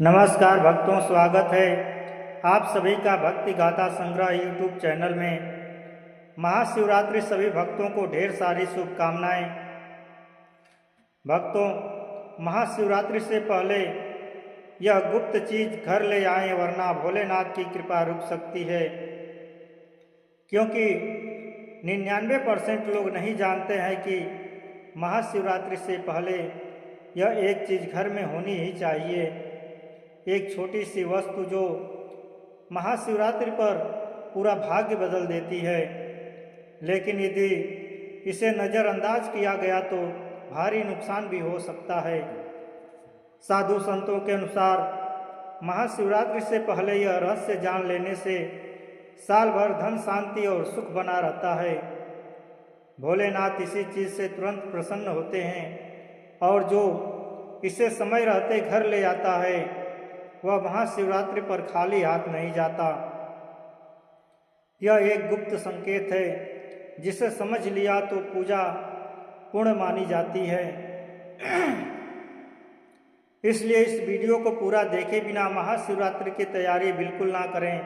नमस्कार भक्तों, स्वागत है आप सभी का भक्ति गाथा संग्रह यूट्यूब चैनल में। महाशिवरात्रि सभी भक्तों को ढेर सारी शुभकामनाएं। भक्तों, महाशिवरात्रि से पहले यह गुप्त चीज घर ले आएं, वरना भोलेनाथ की कृपा रुक सकती है। क्योंकि 99% लोग नहीं जानते हैं कि महाशिवरात्रि से पहले यह एक चीज़ घर में होनी ही चाहिए। एक छोटी सी वस्तु जो महाशिवरात्रि पर पूरा भाग्य बदल देती है, लेकिन यदि इसे नज़रअंदाज किया गया तो भारी नुकसान भी हो सकता है। साधु संतों के अनुसार महाशिवरात्रि से पहले यह रहस्य जान लेने से साल भर धन, शांति और सुख बना रहता है। भोलेनाथ इसी चीज़ से तुरंत प्रसन्न होते हैं और जो इसे समय रहते घर ले आता है वह महाशिवरात्रि पर खाली हाथ नहीं जाता। यह एक गुप्त संकेत है, जिसे समझ लिया तो पूजा पूर्ण मानी जाती है। इसलिए इस वीडियो को पूरा देखे बिना महाशिवरात्रि की तैयारी बिल्कुल ना करें,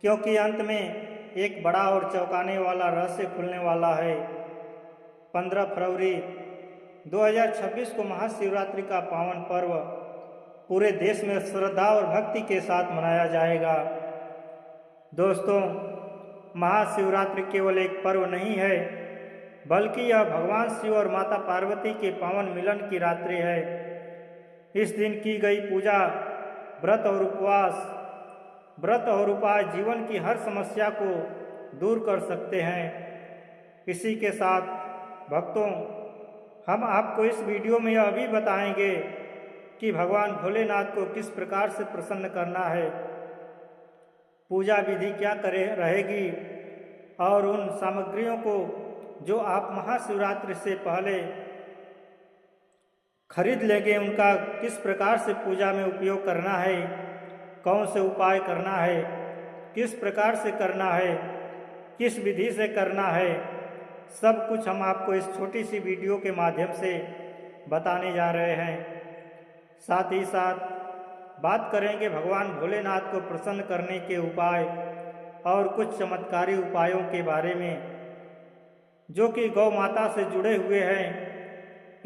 क्योंकि अंत में एक बड़ा और चौंकाने वाला रहस्य खुलने वाला है। 15 फरवरी 2026 को महाशिवरात्रि का पावन पर्व पूरे देश में श्रद्धा और भक्ति के साथ मनाया जाएगा। दोस्तों, महाशिवरात्रि केवल एक पर्व नहीं है, बल्कि यह भगवान शिव और माता पार्वती के पावन मिलन की रात्रि है। इस दिन की गई पूजा, व्रत और उपाय जीवन की हर समस्या को दूर कर सकते हैं। इसी के साथ भक्तों, हम आपको इस वीडियो में यह भी बताएंगे कि भगवान भोलेनाथ को किस प्रकार से प्रसन्न करना है, पूजा विधि क्या रहेगी और उन सामग्रियों को जो आप महाशिवरात्रि से पहले खरीद लेंगे उनका किस प्रकार से पूजा में उपयोग करना है, कौन से उपाय करना है, किस प्रकार से करना है, किस विधि से करना है, सब कुछ हम आपको इस छोटी सी वीडियो के माध्यम से बताने जा रहे हैं। साथ ही साथ बात करेंगे भगवान भोलेनाथ को प्रसन्न करने के उपाय और कुछ चमत्कारी उपायों के बारे में, जो कि गौ माता से जुड़े हुए हैं।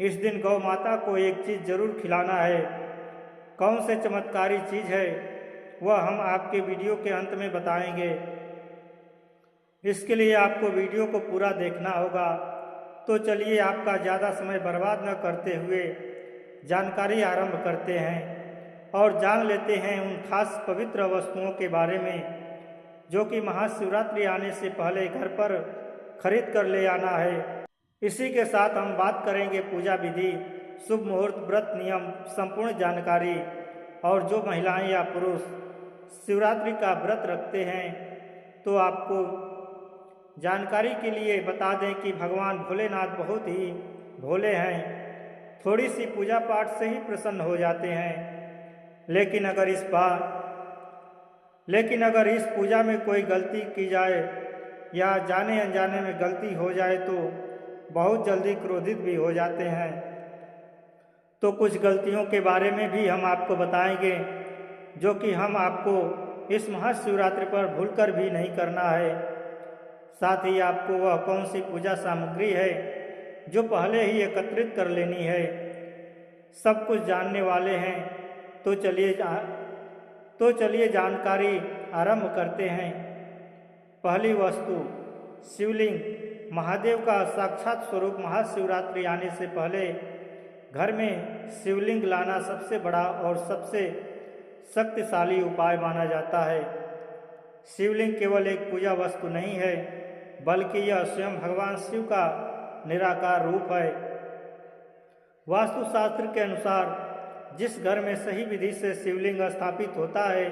इस दिन गौ माता को एक चीज़ जरूर खिलाना है। कौन से चमत्कारी चीज़ है वह हम आपके वीडियो के अंत में बताएंगे। इसके लिए आपको वीडियो को पूरा देखना होगा। तो चलिए, आपका ज़्यादा समय बर्बाद न करते हुए जानकारी आरंभ करते हैं और जान लेते हैं उन खास पवित्र वस्तुओं के बारे में जो कि महाशिवरात्रि आने से पहले घर पर खरीद कर ले आना है। इसी के साथ हम बात करेंगे पूजा विधि, शुभ मुहूर्त, व्रत नियम, संपूर्ण जानकारी। और जो महिलाएं या पुरुष शिवरात्रि का व्रत रखते हैं तो आपको जानकारी के लिए बता दें कि भगवान भोलेनाथ बहुत ही भोले हैं, थोड़ी सी पूजा पाठ से ही प्रसन्न हो जाते हैं। लेकिन अगर इस पूजा में कोई गलती की जाए या जाने अनजाने में गलती हो जाए तो बहुत जल्दी क्रोधित भी हो जाते हैं। तो कुछ गलतियों के बारे में भी हम आपको बताएंगे, जो कि हम आपको इस महाशिवरात्रि पर भूलकर भी नहीं करना है। साथ ही आपको वह कौन सी पूजा सामग्री है जो पहले ही एकत्रित कर लेनी है, सब कुछ जानने वाले हैं। तो चलिए जानकारी आरंभ करते हैं। पहली वस्तु, शिवलिंग। महादेव का साक्षात स्वरूप महाशिवरात्रि आने से पहले घर में शिवलिंग लाना सबसे बड़ा और सबसे शक्तिशाली उपाय माना जाता है। शिवलिंग केवल एक पूजा वस्तु नहीं है, बल्कि यह स्वयं भगवान शिव का निराकार रूप है। वास्तुशास्त्र के अनुसार जिस घर में सही विधि से शिवलिंग स्थापित होता है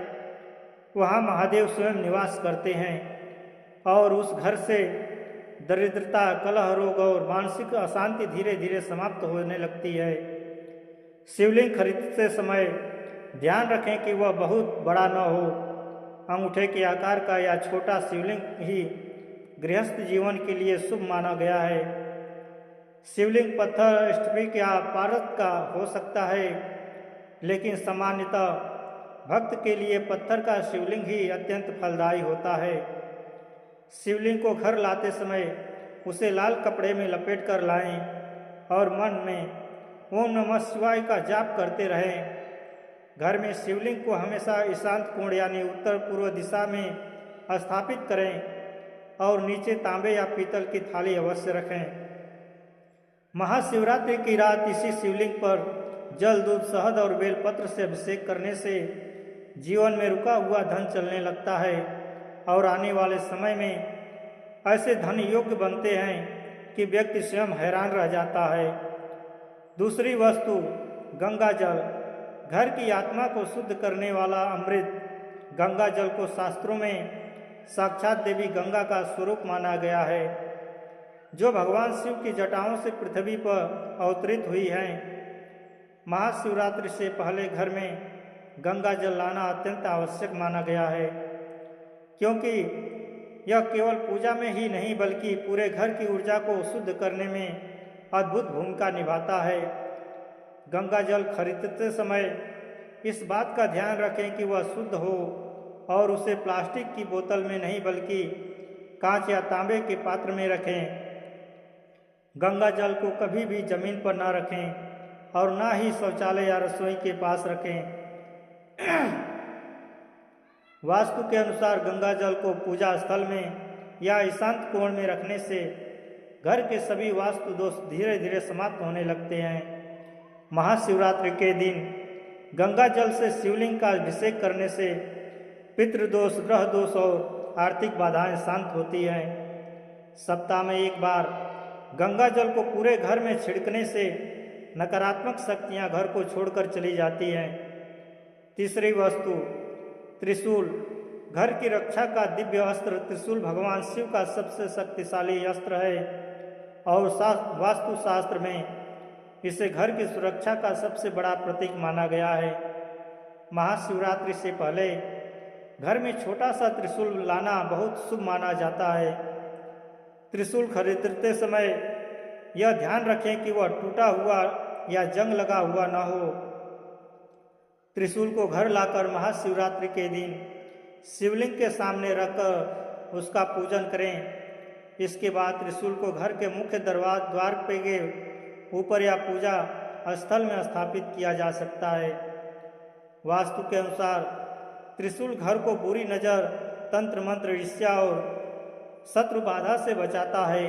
वहाँ महादेव स्वयं निवास करते हैं और उस घर से दरिद्रता, कलह, रोग और मानसिक अशांति धीरे धीरे समाप्त होने लगती है। शिवलिंग खरीदते समय ध्यान रखें कि वह बहुत बड़ा न हो। अंगूठे के आकार का या छोटा शिवलिंग ही गृहस्थ जीवन के लिए शुभ माना गया है। शिवलिंग पत्थर, स्फटिक या पारद का हो सकता है लेकिन सामान्यतः भक्त के लिए पत्थर का शिवलिंग ही अत्यंत फलदायी होता है। शिवलिंग को घर लाते समय उसे लाल कपड़े में लपेट कर लाएं और मन में ओम नमः शिवाय का जाप करते रहें। घर में शिवलिंग को हमेशा ईशांत कोण यानी उत्तर पूर्व दिशा में स्थापित करें और नीचे तांबे या पीतल की थाली अवश्य रखें। महाशिवरात्रि की रात इसी शिवलिंग पर जल, दूध, शहद और बेलपत्र से अभिषेक करने से जीवन में रुका हुआ धन चलने लगता है और आने वाले समय में ऐसे धन योग्य बनते हैं कि व्यक्ति स्वयं हैरान रह जाता है। दूसरी वस्तु गंगा जल। घर की आत्मा को शुद्ध करने वाला अमृत गंगा जल को शास्त्रों में साक्षात देवी गंगा का स्वरूप माना गया है, जो भगवान शिव की जटाओं से पृथ्वी पर अवतरित हुई है। महाशिवरात्रि से पहले घर में गंगा जल लाना अत्यंत आवश्यक माना गया है, क्योंकि यह केवल पूजा में ही नहीं बल्कि पूरे घर की ऊर्जा को शुद्ध करने में अद्भुत भूमिका निभाता है। गंगा जल खरीदते समय इस बात का ध्यान रखें कि वह शुद्ध हो और उसे प्लास्टिक की बोतल में नहीं बल्कि कांच या तांबे के पात्र में रखें। गंगा जल को कभी भी जमीन पर न रखें और ना ही शौचालय या रसोई के पास रखें। वास्तु के अनुसार गंगा जल को पूजा स्थल में या ईशांत कोण में रखने से घर के सभी वास्तु दोष धीरे धीरे समाप्त होने लगते हैं। महाशिवरात्रि के दिन गंगा जल से शिवलिंग का अभिषेक करने से पितृदोष, ग्रह दोष और आर्थिक बाधाएं शांत होती हैं। सप्ताह में एक बार गंगा जल को पूरे घर में छिड़कने से नकारात्मक शक्तियां घर को छोड़कर चली जाती हैं। तीसरी वस्तु त्रिशूल। घर की रक्षा का दिव्य अस्त्र त्रिशूल भगवान शिव का सबसे शक्तिशाली अस्त्र है और वास्तु शास्त्र में इसे घर की सुरक्षा का सबसे बड़ा प्रतीक माना गया है। महाशिवरात्रि से पहले घर में छोटा सा त्रिशूल लाना बहुत शुभ माना जाता है। त्रिशूल खरीदते समय यह ध्यान रखें कि वह टूटा हुआ या जंग लगा हुआ न हो। त्रिशूल को घर लाकर महाशिवरात्रि के दिन शिवलिंग के सामने रखकर उसका पूजन करें। इसके बाद त्रिशूल को घर के मुख्य द्वार पे के ऊपर या पूजा स्थल में स्थापित किया जा सकता है। वास्तु के अनुसार त्रिशूल घर को बुरी नज़र, तंत्र मंत्र, ईर्ष्या और शत्रु बाधा से बचाता है।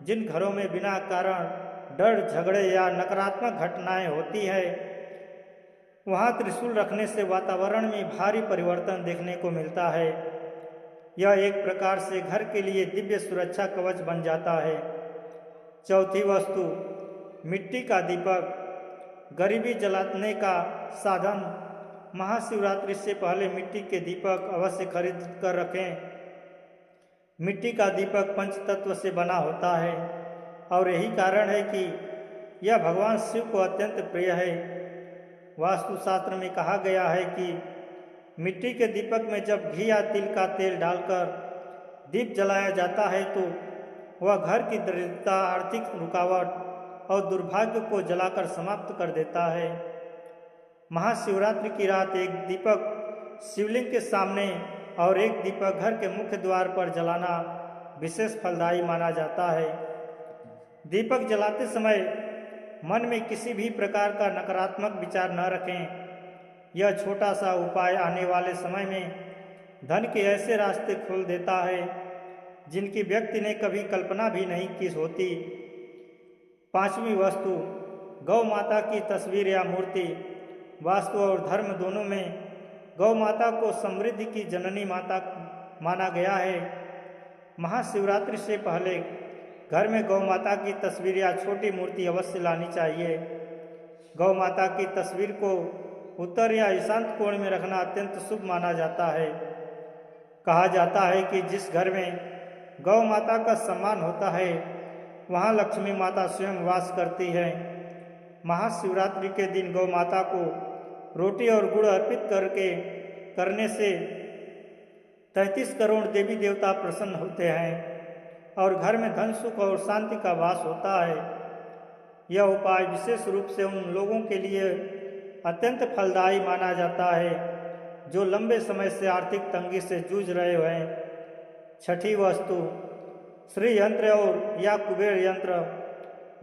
जिन घरों में बिना कारण डर, झगड़े या नकारात्मक घटनाएं होती है वहाँ त्रिशूल रखने से वातावरण में भारी परिवर्तन देखने को मिलता है। यह एक प्रकार से घर के लिए दिव्य सुरक्षा कवच बन जाता है। चौथी वस्तु मिट्टी का दीपक। गरीबी जलाने का साधन। महाशिवरात्रि से पहले मिट्टी के दीपक अवश्य खरीद कर रखें। मिट्टी का दीपक पंचतत्व से बना होता है और यही कारण है कि यह भगवान शिव को अत्यंत प्रिय है। वास्तुशास्त्र में कहा गया है कि मिट्टी के दीपक में जब घी या तिल का तेल डालकर दीप जलाया जाता है तो वह घर की दरिद्रता, आर्थिक रुकावट और दुर्भाग्य को जलाकर समाप्त कर देता है। महाशिवरात्रि की रात एक दीपक शिवलिंग के सामने और एक दीपक घर के मुख्य द्वार पर जलाना विशेष फलदायी माना जाता है। दीपक जलाते समय मन में किसी भी प्रकार का नकारात्मक विचार न रखें। यह छोटा सा उपाय आने वाले समय में धन के ऐसे रास्ते खोल देता है जिनकी व्यक्ति ने कभी कल्पना भी नहीं की होती। पांचवी वस्तु गौ माता की तस्वीर या मूर्ति। वास्तु और धर्म दोनों में गौ माता को समृद्धि की जननी माता माना गया है। महाशिवरात्रि से पहले घर में गौ माता की तस्वीर या छोटी मूर्ति अवश्य लानी चाहिए। गौ माता की तस्वीर को उत्तर या ईशांत कोण में रखना अत्यंत शुभ माना जाता है। कहा जाता है कि जिस घर में गौ माता का सम्मान होता है वहाँ लक्ष्मी माता स्वयं वास करती है। महाशिवरात्रि के दिन गौ माता को रोटी और गुड़ अर्पित करने से 33 करोड़ देवी देवता प्रसन्न होते हैं और घर में धन, सुख और शांति का वास होता है। यह उपाय विशेष रूप से उन लोगों के लिए अत्यंत फलदायी माना जाता है जो लंबे समय से आर्थिक तंगी से जूझ रहे हैं। छठी वस्तु श्री यंत्र और या कुबेर यंत्र।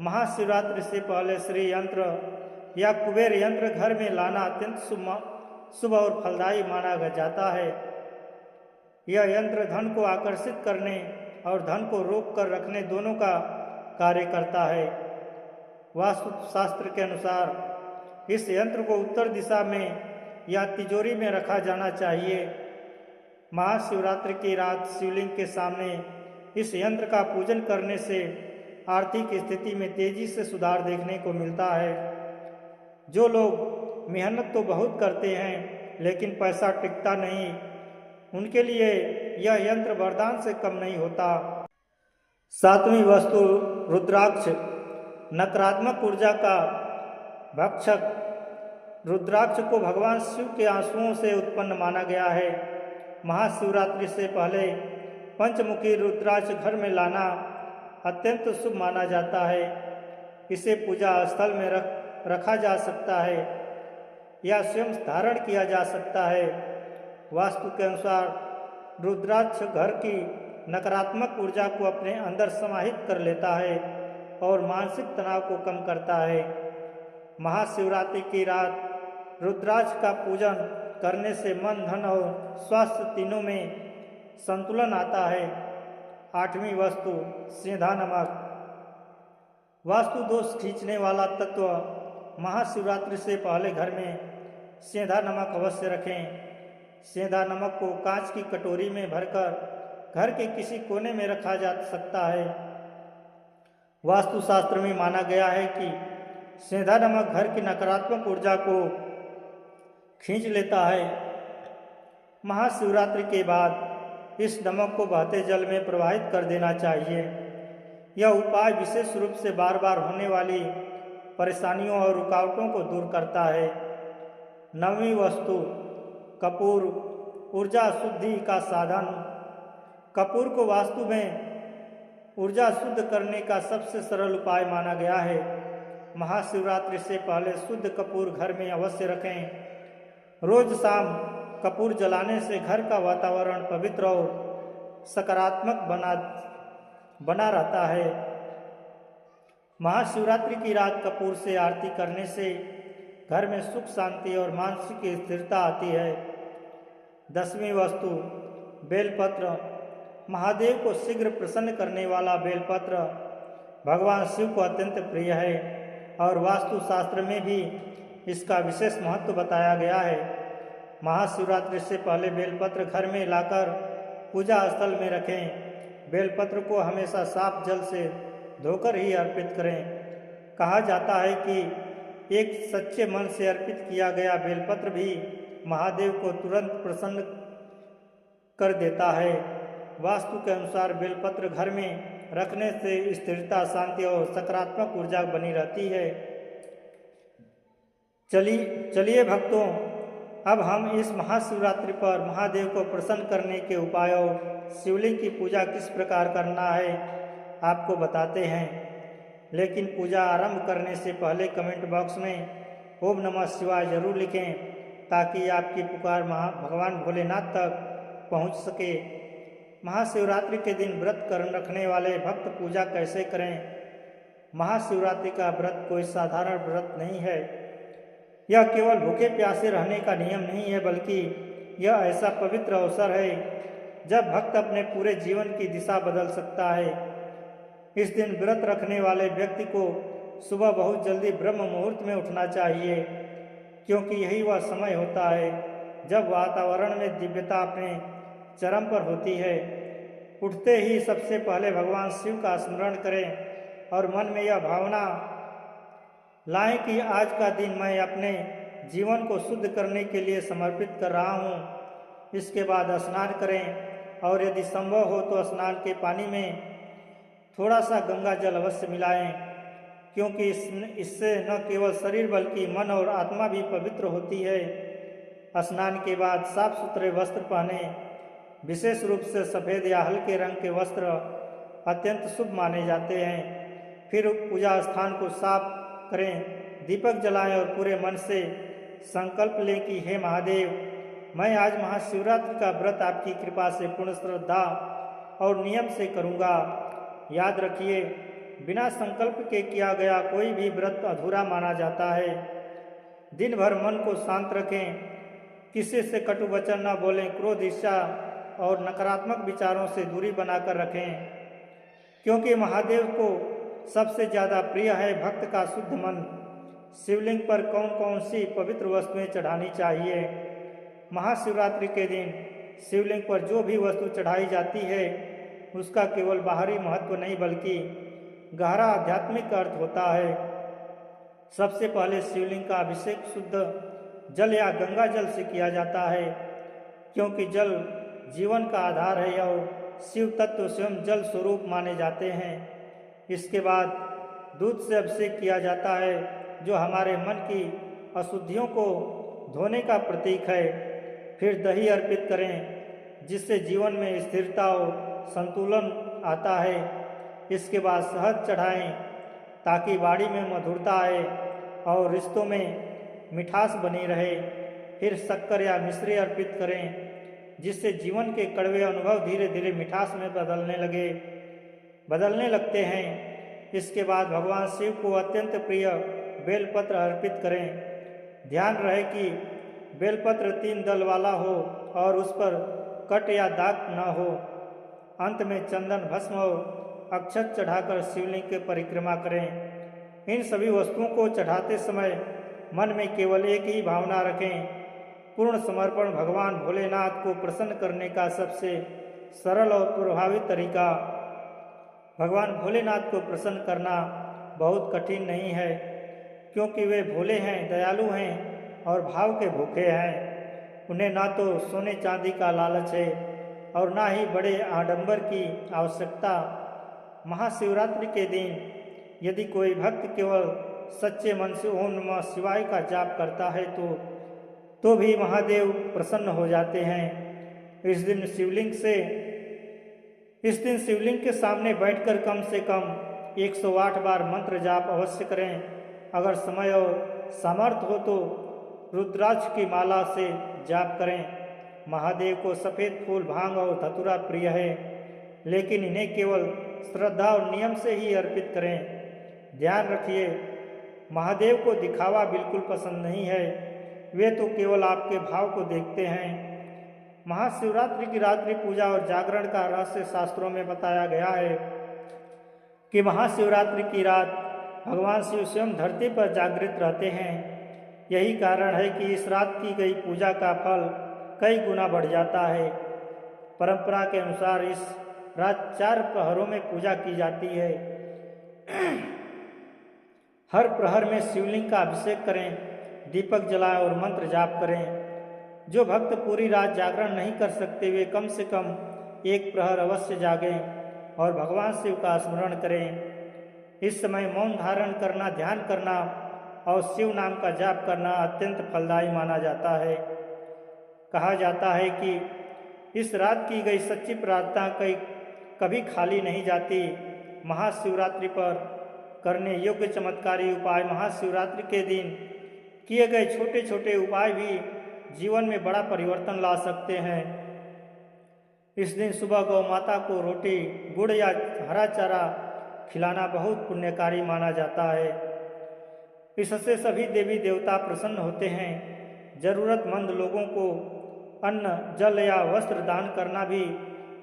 महाशिवरात्रि से पहले श्री यंत्र या कुबेर यंत्र घर में लाना अत्यंत शुभ और फलदायी माना जाता है। यह यंत्र धन को आकर्षित करने और धन को रोक कर रखने दोनों का कार्य करता है। वास्तु शास्त्र के अनुसार इस यंत्र को उत्तर दिशा में या तिजोरी में रखा जाना चाहिए। महाशिवरात्रि की रात शिवलिंग के सामने इस यंत्र का पूजन करने से आर्थिक स्थिति में तेजी से सुधार देखने को मिलता है। जो लोग मेहनत तो बहुत करते हैं लेकिन पैसा टिकता नहीं, उनके लिए यह यंत्र वरदान से कम नहीं होता। सातवीं वस्तु रुद्राक्ष। नकारात्मक ऊर्जा का भक्षक रुद्राक्ष को भगवान शिव के आंसुओं से उत्पन्न माना गया है। महाशिवरात्रि से पहले पंचमुखी रुद्राक्ष घर में लाना अत्यंत शुभ माना जाता है। इसे पूजा स्थल में रखा जा सकता है या स्वयं धारण किया जा सकता है। वास्तु के अनुसार रुद्राक्ष घर की नकारात्मक ऊर्जा को अपने अंदर समाहित कर लेता है और मानसिक तनाव को कम करता है। महाशिवरात्रि की रात रुद्राक्ष का पूजन करने से मन, धन और स्वास्थ्य तीनों में संतुलन आता है। आठवीं वस्तु सेंधा नमक। वास्तु दोष खींचने वाला तत्व। महाशिवरात्रि से पहले घर में सेंधा नमक अवश्य रखें। सेंधा नमक को कांच की कटोरी में भरकर घर के किसी कोने में रखा जा सकता है। वास्तुशास्त्र में माना गया है कि सेंधा नमक घर की नकारात्मक ऊर्जा को खींच लेता है। महाशिवरात्रि के बाद इस नमक को बहते जल में प्रवाहित कर देना चाहिए। यह उपाय विशेष रूप से बार बार होने वाली परेशानियों और रुकावटों को दूर करता है। नवीं वस्तु कपूर। ऊर्जा शुद्धि का साधन। कपूर को वास्तु में ऊर्जा शुद्ध करने का सबसे सरल उपाय माना गया है। महाशिवरात्रि से पहले शुद्ध कपूर घर में अवश्य रखें। रोज शाम कपूर जलाने से घर का वातावरण पवित्र और सकारात्मक बना रहता है। महाशिवरात्रि की रात कपूर से आरती करने से घर में सुख, शांति और मानसिक स्थिरता आती है। 10वीं वस्तु बेलपत्र। महादेव को शीघ्र प्रसन्न करने वाला बेलपत्र भगवान शिव को अत्यंत प्रिय है और वास्तुशास्त्र में भी इसका विशेष महत्व बताया गया है। महाशिवरात्रि से पहले बेलपत्र घर में लाकर पूजा स्थल में रखें। बेलपत्र को हमेशा साफ जल से धोकर ही अर्पित करें। कहा जाता है कि एक सच्चे मन से अर्पित किया गया बेलपत्र भी महादेव को तुरंत प्रसन्न कर देता है। वास्तु के अनुसार बेलपत्र घर में रखने से स्थिरता, शांति और सकारात्मक ऊर्जा बनी रहती है। चलिए भक्तों, अब हम इस महाशिवरात्रि पर महादेव को प्रसन्न करने के उपायों, शिवलिंग की पूजा किस प्रकार करना है आपको बताते हैं। लेकिन पूजा आरंभ करने से पहले कमेंट बॉक्स में ओम नमः शिवाय जरूर लिखें ताकि आपकी पुकार भगवान भोलेनाथ तक पहुंच सके। महाशिवरात्रि के दिन व्रत रखने वाले भक्त पूजा कैसे करें। महाशिवरात्रि का व्रत कोई साधारण व्रत नहीं है। यह केवल भूखे प्यासे रहने का नियम नहीं है, बल्कि यह ऐसा पवित्र अवसर है जब भक्त अपने पूरे जीवन की दिशा बदल सकता है। इस दिन व्रत रखने वाले व्यक्ति को सुबह बहुत जल्दी ब्रह्म मुहूर्त में उठना चाहिए, क्योंकि यही वह समय होता है जब वातावरण में दिव्यता अपने चरम पर होती है। उठते ही सबसे पहले भगवान शिव का स्मरण करें और मन में यह भावना लाएं कि आज का दिन मैं अपने जीवन को शुद्ध करने के लिए समर्पित कर रहा हूँ। इसके बाद स्नान करें और यदि संभव हो तो स्नान के पानी में थोड़ा सा गंगा जल अवश्य मिलाएं, क्योंकि इससे न केवल शरीर बल्कि मन और आत्मा भी पवित्र होती है। स्नान के बाद साफ सुथरे वस्त्र पहने। विशेष रूप से सफ़ेद या हल्के रंग के वस्त्र अत्यंत शुभ माने जाते हैं। फिर पूजा स्थान को साफ करें, दीपक जलाएं और पूरे मन से संकल्प लें कि हे महादेव, मैं आज महाशिवरात्रि का व्रत आपकी कृपा से पूर्ण श्रद्धा और नियम से करूँगा। याद रखिए, बिना संकल्प के किया गया कोई भी व्रत अधूरा माना जाता है। दिन भर मन को शांत रखें, किसी से कटु वचन न बोलें, क्रोध, ईर्ष्या और नकारात्मक विचारों से दूरी बनाकर रखें, क्योंकि महादेव को सबसे ज़्यादा प्रिय है भक्त का शुद्ध मन। शिवलिंग पर कौन कौन सी पवित्र वस्तुएं चढ़ानी चाहिए? महाशिवरात्रि के दिन शिवलिंग पर जो भी वस्तु चढ़ाई जाती है उसका केवल बाहरी महत्व नहीं बल्कि गहरा आध्यात्मिक अर्थ होता है। सबसे पहले शिवलिंग का अभिषेक शुद्ध जल या गंगा जल से किया जाता है, क्योंकि जल जीवन का आधार है और शिव तत्व स्वयं जल स्वरूप माने जाते हैं। इसके बाद दूध से अभिषेक किया जाता है, जो हमारे मन की अशुद्धियों को धोने का प्रतीक है। फिर दही अर्पित करें, जिससे जीवन में स्थिरता और संतुलन आता है। इसके बाद शहद चढ़ाएं, ताकि वाणी में मधुरता आए और रिश्तों में मिठास बनी रहे। फिर शक्कर या मिश्री अर्पित करें, जिससे जीवन के कड़वे अनुभव धीरे धीरे मिठास में बदलने लगते हैं। इसके बाद भगवान शिव को अत्यंत प्रिय बेलपत्र अर्पित करें। ध्यान रहे कि बेलपत्र 3 दल वाला हो और उस पर कट या दाग न हो। अंत में चंदन, भस्म और अक्षत चढ़ाकर शिवलिंग की परिक्रमा करें। इन सभी वस्तुओं को चढ़ाते समय मन में केवल एक ही भावना रखें, पूर्ण समर्पण। भगवान भोलेनाथ को प्रसन्न करने का सबसे सरल और प्रभावी तरीका। भगवान भोलेनाथ को प्रसन्न करना बहुत कठिन नहीं है, क्योंकि वे भोले हैं, दयालु हैं और भाव के भूखे हैं। उन्हें ना तो सोने चांदी का लालच है और ना ही बड़े आडंबर की आवश्यकता। महाशिवरात्रि के दिन यदि कोई भक्त केवल सच्चे मन से ओम नमः शिवाय का जाप करता है तो भी महादेव प्रसन्न हो जाते हैं। इस दिन शिवलिंग के सामने बैठकर कम से कम 108 बार मंत्र जाप अवश्य करें। अगर समय और सामर्थ्य हो तो रुद्राक्ष की माला से जाप करें। महादेव को सफ़ेद फूल, भांग और धतूरा प्रिय है, लेकिन इन्हें केवल श्रद्धा और नियम से ही अर्पित करें। ध्यान रखिए, महादेव को दिखावा बिल्कुल पसंद नहीं है, वे तो केवल आपके भाव को देखते हैं। महाशिवरात्रि की रात्रि पूजा और जागरण का रहस्य शास्त्रों में बताया गया है कि महाशिवरात्रि की रात भगवान शिव स्वयं धरती पर जागृत रहते हैं। यही कारण है कि इस रात की गई पूजा का फल कई गुना बढ़ जाता है। परंपरा के अनुसार इस रात 4 प्रहरों में पूजा की जाती है। हर प्रहर में शिवलिंग का अभिषेक करें, दीपक जलाएं और मंत्र जाप करें। जो भक्त पूरी रात जागरण नहीं कर सकते वे कम से कम 1 प्रहर अवश्य जागें और भगवान शिव का स्मरण करें। इस समय मौन धारण करना, ध्यान करना और शिव नाम का जाप करना अत्यंत फलदायी माना जाता है। कहा जाता है कि इस रात की गई सच्ची प्रार्थना कभी खाली नहीं जाती। महाशिवरात्रि पर करने योग्य चमत्कारी उपाय। महाशिवरात्रि के दिन किए गए छोटे छोटे उपाय भी जीवन में बड़ा परिवर्तन ला सकते हैं। इस दिन सुबह गौ माता को रोटी, गुड़ या हरा चारा खिलाना बहुत पुण्यकारी माना जाता है। इससे सभी देवी देवता प्रसन्न होते हैं। जरूरतमंद लोगों को अन्न, जल या वस्त्र दान करना भी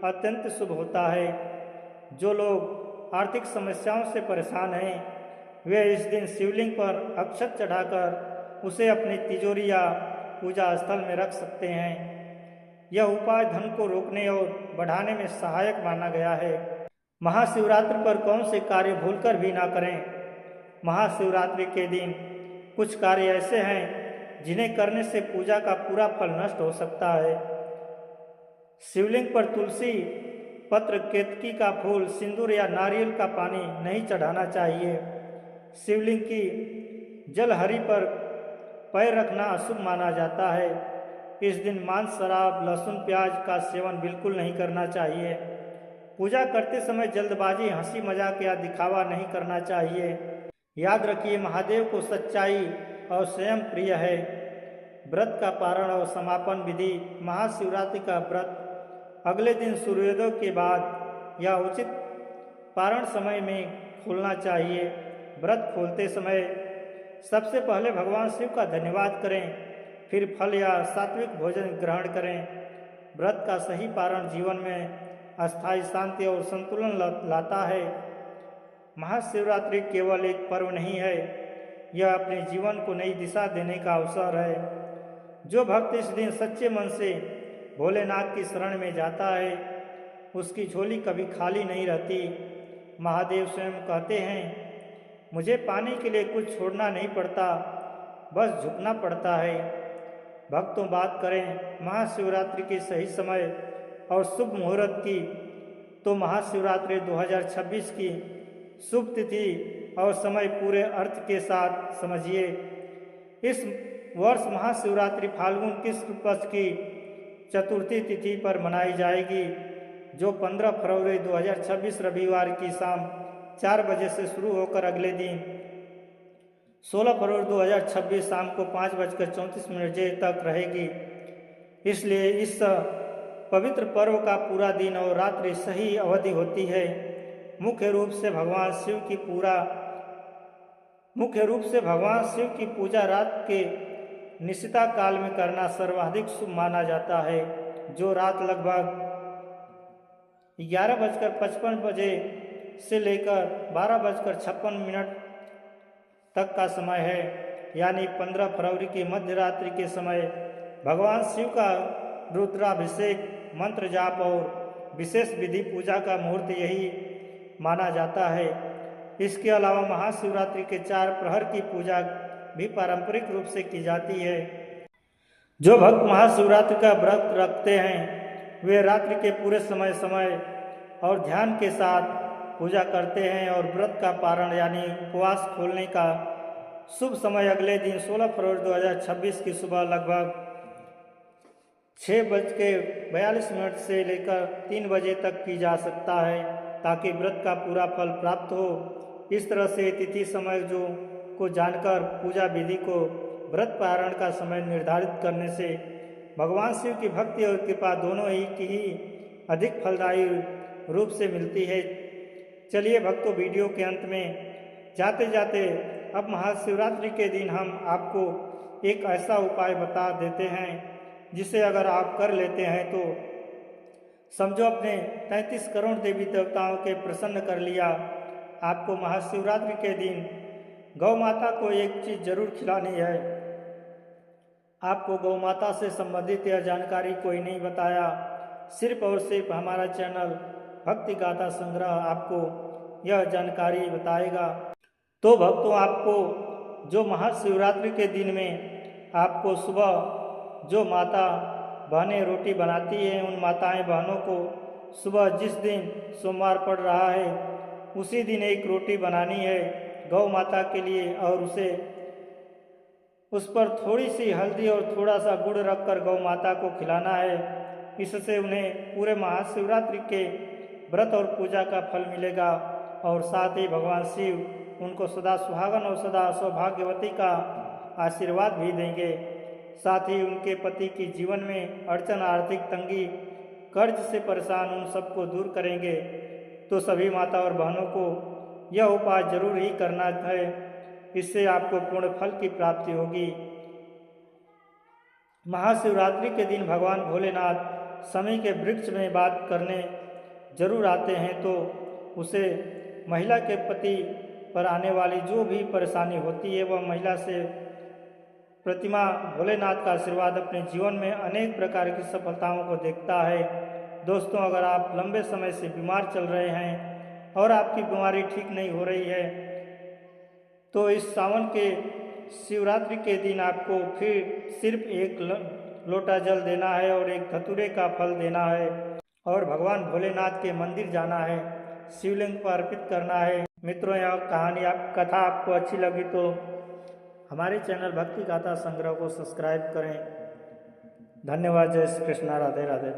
अत्यंत शुभ होता है। जो लोग आर्थिक समस्याओं से परेशान हैं वे इस दिन शिवलिंग पर अक्षत चढ़ाकर उसे अपनी तिजोरी या पूजा स्थल में रख सकते हैं। यह उपाय धन को रोकने और बढ़ाने में सहायक माना गया है। महाशिवरात्रि पर कौन से कार्य भूलकर भी ना करें। महाशिवरात्रि के दिन कुछ कार्य ऐसे हैं जिन्हें करने से पूजा का पूरा फल नष्ट हो सकता है। शिवलिंग पर तुलसी पत्र, केतकी का फूल, सिंदूर या नारियल का पानी नहीं चढ़ाना चाहिए। शिवलिंग की जलहरी पर पैर रखना अशुभ माना जाता है। इस दिन मांस, शराब, लहसुन, प्याज का सेवन बिल्कुल नहीं करना चाहिए। पूजा करते समय जल्दबाजी, हंसी मजाक या दिखावा नहीं करना चाहिए। याद रखिए, महादेव को सच्चाई और संयम प्रिय है। व्रत का पारण और समापन विधि। महाशिवरात्रि का व्रत अगले दिन सूर्योदय के बाद या उचित पारण समय में खोलना चाहिए। व्रत खोलते समय सबसे पहले भगवान शिव का धन्यवाद करें, फिर फल या सात्विक भोजन ग्रहण करें। व्रत का सही पारण जीवन में अस्थायी शांति और संतुलन लाता है। महाशिवरात्रि केवल एक पर्व नहीं है, यह अपने जीवन को नई दिशा देने का अवसर है। जो भक्त इस दिन सच्चे मन से भोलेनाथ की शरण में जाता है, उसकी झोली कभी खाली नहीं रहती। महादेव स्वयं कहते हैं, मुझे पाने के लिए कुछ छोड़ना नहीं पड़ता, बस झुकना पड़ता है। भक्तों, बात करें महाशिवरात्रि के सही समय और शुभ मुहूर्त की, तो महाशिवरात्रि 2026 की शुभ तिथि और समय पूरे अर्थ के साथ समझिए। इस वर्ष महाशिवरात्रि फाल्गुन कृष्ण पक्ष की चतुर्थी तिथि पर मनाई जाएगी, जो 15 फरवरी 2026 रविवार की शाम 4 बजे से शुरू होकर अगले दिन 16 फरवरी 2026 शाम को 5:34 तक रहेगी। इसलिए इस पवित्र पर्व का पूरा दिन और रात्रि सही अवधि होती है। मुख्य रूप से भगवान शिव की पूजा रात के निशिता काल में करना सर्वाधिक शुभ माना जाता है, जो रात लगभग 11:55 बजे से लेकर 12:56 तक का समय है। यानी 15 फरवरी की मध्य रात्रि के समय भगवान शिव का रुद्राभिषेक, मंत्र जाप और विशेष विधि पूजा का मुहूर्त यही माना जाता है। इसके अलावा महाशिवरात्रि के 4 प्रहर की पूजा भी पारंपरिक रूप से की जाती है। जो भक्त महाशिवरात्रि का व्रत रखते हैं, वे रात्रि के पूरे समय और ध्यान के साथ पूजा करते हैं और व्रत का पारण यानी उपवास खोलने का शुभ समय अगले दिन 16 फरवरी 2026 की सुबह लगभग 6:42 से लेकर 3 बजे तक की जा सकता है, ताकि व्रत का पूरा फल प्राप्त हो। इस तरह से तिथि समय को जानकर पूजा विधि को व्रत पारण का समय निर्धारित करने से भगवान शिव की भक्ति और कृपा दोनों ही अधिक फलदायी रूप से मिलती है। चलिए भक्तों, वीडियो के अंत में जाते जाते अब महाशिवरात्रि के दिन हम आपको एक ऐसा उपाय बता देते हैं, जिसे अगर आप कर लेते हैं तो समझो अपने 33 करोड़ देवी देवताओं के प्रसन्न कर लिया। आपको महाशिवरात्रि के दिन गौ माता को एक चीज़ जरूर खिलानी है। आपको गौ माता से संबंधित यह जानकारी कोई नहीं बताया, सिर्फ और सिर्फ हमारा चैनल भक्ति गाथा संग्रह आपको यह जानकारी बताएगा। तो भक्तों, आपको जो महाशिवरात्रि के दिन में आपको सुबह जो माता बहनें रोटी बनाती हैं, उन माताएं बहनों को सुबह जिस दिन सोमवार पड़ रहा है उसी दिन एक रोटी बनानी है गौ माता के लिए, और उस पर थोड़ी सी हल्दी और थोड़ा सा गुड़ रखकर गौ माता को खिलाना है। इससे उन्हें पूरे महाशिवरात्रि के व्रत और पूजा का फल मिलेगा और साथ ही भगवान शिव उनको सदा सुहागन और सदा सौभाग्यवती का आशीर्वाद भी देंगे। साथ ही उनके पति की जीवन में अड़चन, आर्थिक तंगी, कर्ज से परेशान उन सबको दूर करेंगे। तो सभी माता और बहनों को यह उपाय जरूर ही करना है, इससे आपको पूर्ण फल की प्राप्ति होगी। महाशिवरात्रि के दिन भगवान भोलेनाथ शमी के वृक्ष में बात करने जरूर आते हैं, तो उसे महिला के पति पर आने वाली जो भी परेशानी होती है वह महिला से प्रतिमा भोलेनाथ का आशीर्वाद अपने जीवन में अनेक प्रकार की सफलताओं को देखता है। दोस्तों, अगर आप लंबे समय से बीमार चल रहे हैं और आपकी बीमारी ठीक नहीं हो रही है, तो इस सावन के शिवरात्रि के दिन आपको फिर सिर्फ एक लोटा जल देना है और एक धतूरे का फल देना है और भगवान भोलेनाथ के मंदिर जाना है, शिवलिंग को अर्पित करना है। मित्रों, यह कथा आपको अच्छी लगी तो हमारे चैनल भक्ति गाथा संग्रह को सब्सक्राइब करें। धन्यवाद। जय श्री कृष्णा। राधे राधे।